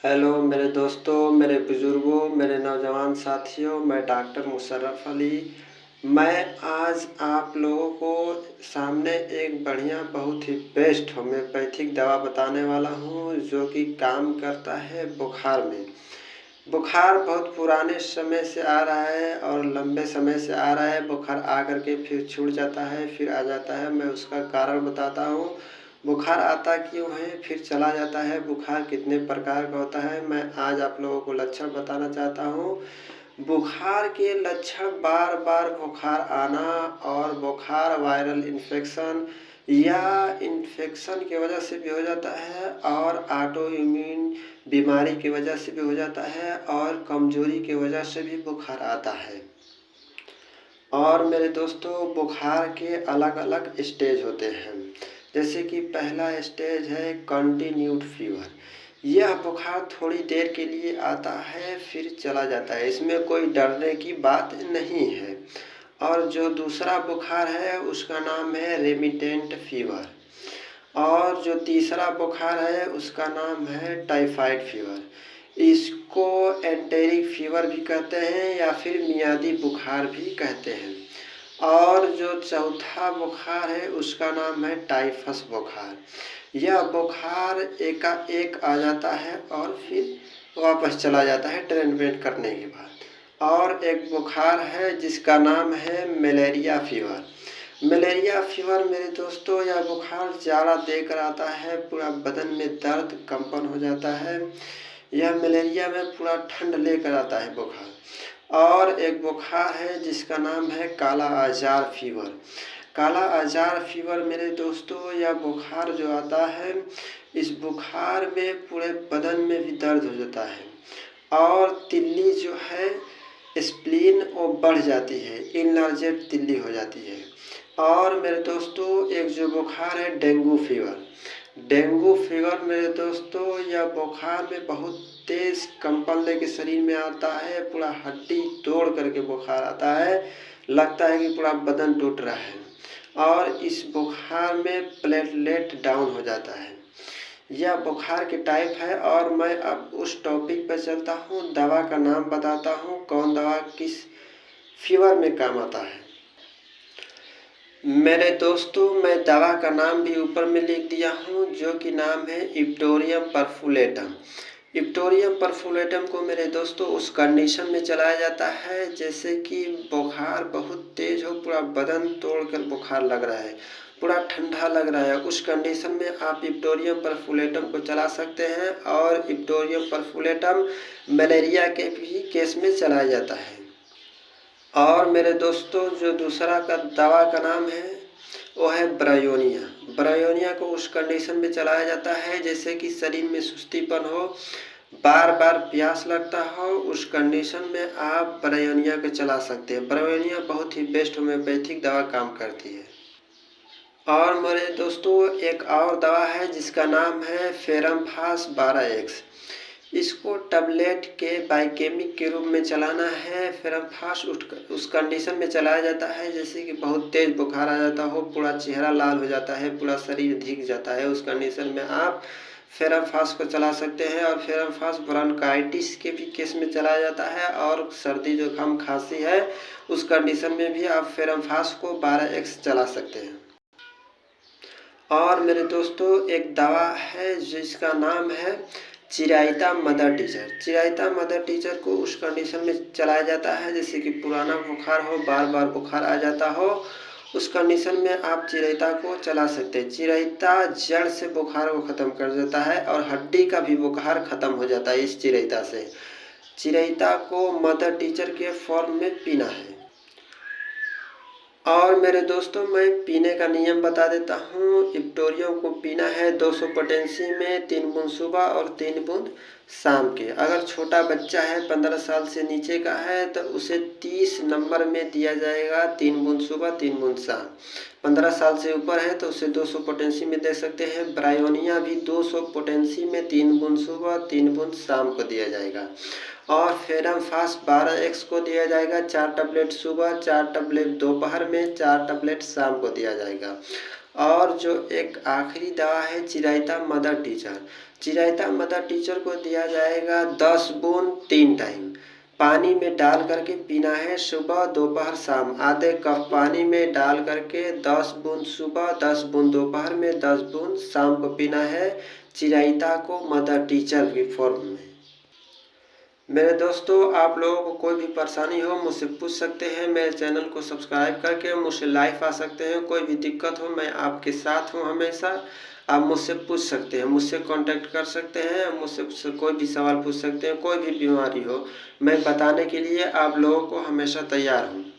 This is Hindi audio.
हेलो मेरे दोस्तों, मेरे बुज़ुर्गों, मेरे नौजवान साथियों, मैं डॉक्टर मुशर्रफ अली। मैं आज आप लोगों को सामने एक बढ़िया बहुत ही बेस्ट होम्योपैथिक दवा बताने वाला हूँ जो कि काम करता है बुखार में। बुखार बहुत पुराने समय से आ रहा है और लंबे समय से आ रहा है। बुखार आ कर के फिर छूट जाता है, फिर आ जाता है। मैं उसका कारण बताता हूँ। बुखार आता क्यों है, फिर चला जाता है। बुखार कितने प्रकार का होता है, मैं आज आप लोगों को लक्षण बताना चाहता हूँ। बुखार के लक्षण बार बार बुखार आना और बुखार वायरल इन्फेक्शन या इन्फेक्शन की वजह से भी हो जाता है और ऑटो इम्यून बीमारी की वजह से भी हो जाता है और कमजोरी की वजह से भी बुखार आता है। और मेरे दोस्तों, बुखार के अलग अलग स्टेज होते हैं। जैसे कि पहला स्टेज है कंटिन्यूड फीवर। यह बुखार थोड़ी देर के लिए आता है फिर चला जाता है, इसमें कोई डरने की बात नहीं है। और जो दूसरा बुखार है उसका नाम है रेमिटेंट फीवर। और जो तीसरा बुखार है उसका नाम है टाइफाइड फीवर। इसको एंटेरिक फीवर भी कहते हैं या फिर मियादी बुखार भी कहते हैं। और जो चौथा बुखार है उसका नाम है टाइफस बुखार। यह बुखार एकाएक आ जाता है और फिर वापस चला जाता है ट्रीटमेंट करने के बाद। और एक बुखार है जिसका नाम है मलेरिया फीवर। मलेरिया फीवर मेरे दोस्तों, यह बुखार ज़्यादा देकर आता है, पूरा बदन में दर्द कंपन हो जाता है। यह मलेरिया में पूरा ठंड लेकर आता है बुखार। और एक बुखार है जिसका नाम है काला आजार फीवर। काला आजार फीवर मेरे दोस्तों, यह बुखार जो आता है, इस बुखार में पूरे बदन में भी दर्द हो जाता है और तिल्ली जो है स्प्लीन वो बढ़ जाती है, इनलार्जेड तिल्ली हो जाती है। और मेरे दोस्तों, एक जो बुखार है डेंगू फीवर। डेंगू फीवर मेरे दोस्तों, यह बुखार में बहुत तेज कंपन लेके शरीर में आता है, पूरा हड्डी तोड़ करके बुखार आता है, लगता है कि पूरा बदन टूट रहा है। और इस बुखार में प्लेटलेट डाउन हो जाता है। यह बुखार के टाइप है। और मैं अब उस टॉपिक पर चलता हूँ, दवा का नाम बताता हूँ, कौन दवा किस फीवर में काम आता है। मेरे दोस्तों, मैं दवा का नाम भी ऊपर में लिख दिया हूँ जो कि नाम है इप्टोरियम परफुलेटम। इप्टोरियम परफुलेटम को मेरे दोस्तों उस कंडीशन में चलाया जाता है जैसे कि बुखार बहुत तेज हो, पूरा बदन तोड़कर बुखार लग रहा है, पूरा ठंडा लग रहा है, उस कंडीशन में आप इप्टोरियम परफुलेटम को चला सकते हैं। और इप्टोरियम परफुलेटम मलेरिया के भी केस में चलाया जाता है। और मेरे दोस्तों, जो दूसरा का दवा का नाम है वो है ब्रायोनिया। ब्रायोनिया को उस कंडीशन में चलाया जाता है जैसे कि शरीर में सुस्तीपन हो, बार बार प्यास लगता हो, उस कंडीशन में आप ब्रायोनिया को चला सकते हैं। ब्रायोनिया बहुत ही बेस्ट होम्योपैथिक दवा काम करती है। और मेरे दोस्तों, एक और दवा है जिसका नाम है फेरमफास 12X। इसको टैबलेट के बाइकेमिक के रूप में चलाना है। फेरमफास उस कंडीशन में चलाया जाता है जैसे कि बहुत तेज बुखार आ जाता हो, पूरा चेहरा लाल हो जाता है, पूरा शरीर भीग जाता है, उस कंडीशन में आप फेरमफास को चला सकते हैं। और फेरमफास ब्रोंकाइटिस के भी केस में चलाया जाता है और सर्दी जुकाम खांसी है उस कंडीशन में भी आप फेरमफास को 12X चला सकते हैं। और मेरे दोस्तों, एक दवा है जिसका नाम है चिराइता मदर टीचर। चिराइता मदर टीचर को उस कंडीशन में चलाया जाता है जैसे कि पुराना बुखार हो, बार बार बुखार आ जाता हो, उस कंडीशन में आप चिराइता को चला सकते हैं। चिराइता जड़ से बुखार को ख़त्म कर देता है और हड्डी का भी बुखार ख़त्म हो जाता है इस चिराइता से। चिराइता को मदर टीचर के फॉर्म में पीना है। और मेरे दोस्तों, मैं पीने का नियम बता देता हूँ। इप्टोरियम को पीना है 200 पोटेंसी में 3 बूंद सुबह और 3 बूंद शाम के। अगर छोटा बच्चा है, 15 साल से नीचे का है, तो उसे 30 नंबर में दिया जाएगा, 3 बूंद सुबह 3 बूंद शाम। 15 साल से ऊपर है तो उसे 200 पोटेंसी में दे सकते हैं। ब्रायोनिया भी 200 पोटेंसी में 3 बूंद सुबह 3 बूंद शाम को दिया जाएगा। और फेरमफास 12X को दिया जाएगा 4 टैबलेट सुबह, 4 टैबलेट दोपहर में, 4 टैबलेट शाम को दिया जाएगा। और जो एक आखिरी दवा है चिरायता मदर टीचर। चिरायता मदर टीचर को दिया जाएगा 10 बूंद 3 टाइम पानी में डाल करके पीना है, सुबह दोपहर शाम। आधे कप पानी में डाल करके 10 बूंद सुबह, 10 बूंद दोपहर में, 10 बूंद शाम को पीना है, चिरायता को मदर टीचर की फॉर्म में। मेरे दोस्तों, आप लोगों को कोई भी परेशानी हो मुझसे पूछ सकते हैं। मेरे चैनल को सब्सक्राइब करके मुझसे लाइव आ सकते हैं। कोई भी दिक्कत हो मैं आपके साथ हूँ हमेशा। आप मुझसे पूछ सकते हैं, मुझसे कांटेक्ट कर सकते हैं, मुझसे कोई भी सवाल पूछ सकते हैं। कोई भी बीमारी हो मैं बताने के लिए आप लोगों को हमेशा तैयार हूँ।